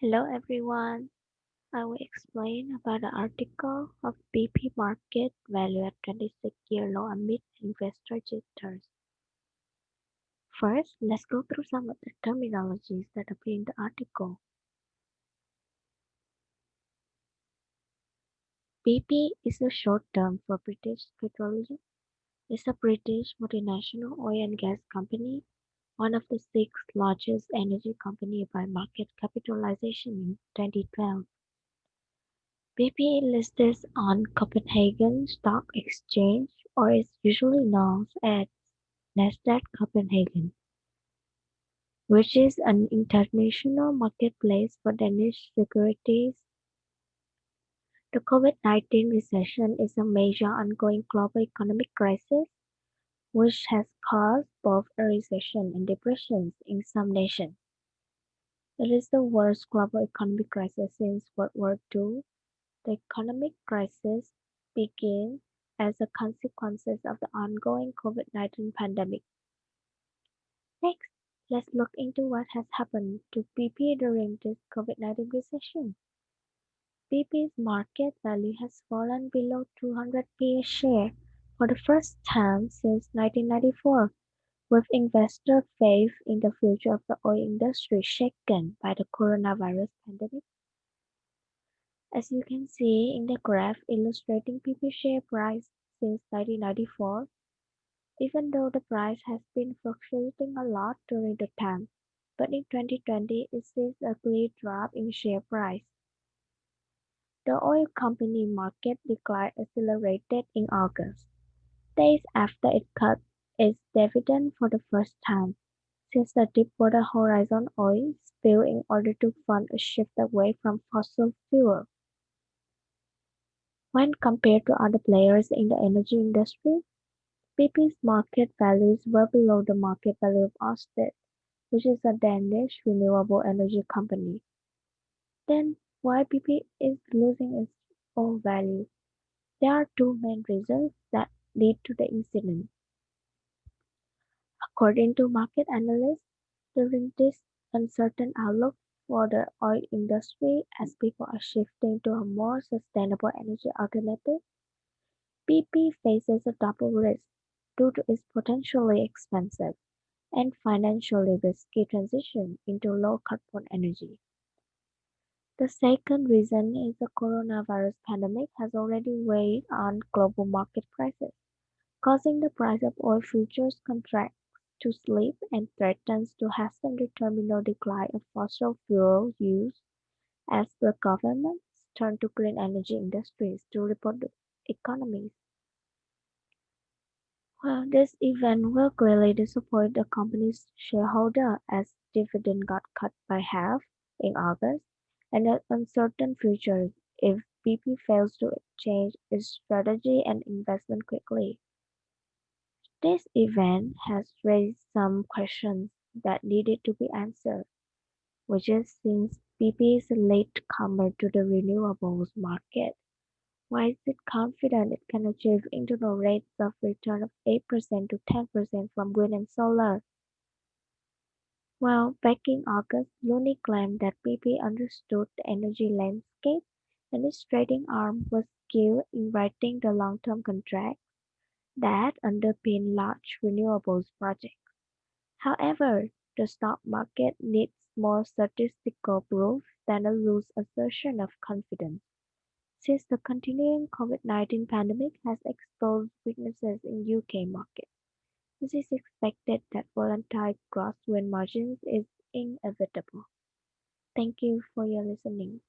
Hello everyone. I will explain about the article of BP market value at 26-year low amid investor jitters. First, let's go through some of the terminologies that appear in the article. BP is a short term for British Petroleum. It's a British multinational oil and gas company, one of the six largest energy company by market capitalization in 2012. BP listed on Copenhagen Stock Exchange or is usually known as Nasdaq Copenhagen, which is an international marketplace for Danish securities. The COVID-19 recession is a major ongoing global economic crisis which has caused both a recession and depressions in some nations. It is the worst global economic crisis since World War II. The economic crisis began as a consequence of the ongoing COVID-19 pandemic. Next, let's look into what has happened to BP during this COVID-19 recession. BP's market value has fallen below 200p a share for the first time since 1994, with investor faith in the future of the oil industry shaken by the coronavirus pandemic. As you can see in the graph illustrating PP share price since 1994, even though the price has been fluctuating a lot during the time, but in 2020 it sees a clear drop in share price. The oil company market decline accelerated in August, days after it cut its dividend for the first time since the Deepwater Horizon oil spill in order to fund a shift away from fossil fuel. When compared to other players in the energy industry, BP's market value is well below the market value of Ørsted, which is a Danish renewable energy company. Then why BP is losing its own value? There are two main reasons that lead to the incident. According to market analysts, during this uncertain outlook for the oil industry as people are shifting to a more sustainable energy alternative, BP faces a double risk due to its potentially expensive and financially risky transition into low-carbon energy. The second reason is the coronavirus pandemic has already weighed on global market prices, causing the price of oil futures contracts to slip and threatens to hasten the terminal decline of fossil fuel use as the governments turn to green energy industries to rebuild the economies. Well, this event will clearly disappoint the company's shareholder as dividend got cut by half in August, and an uncertain future if BP fails to change its strategy and investment quickly. This event has raised some questions that needed to be answered, which is since BP is a latecomer to the renewables market, why is it confident it can achieve internal rates of return of 8% to 10% from wind and solar? Well, back in August, Looney claimed that BP understood the energy landscape and its trading arm was skilled in writing the long-term contracts that underpin large renewables projects. However, the stock market needs more statistical proof than a loose assertion of confidence. Since the continuing COVID-19 pandemic has exposed weaknesses in UK market, it is expected that volatile gross win margins is inevitable. Thank you for your listening.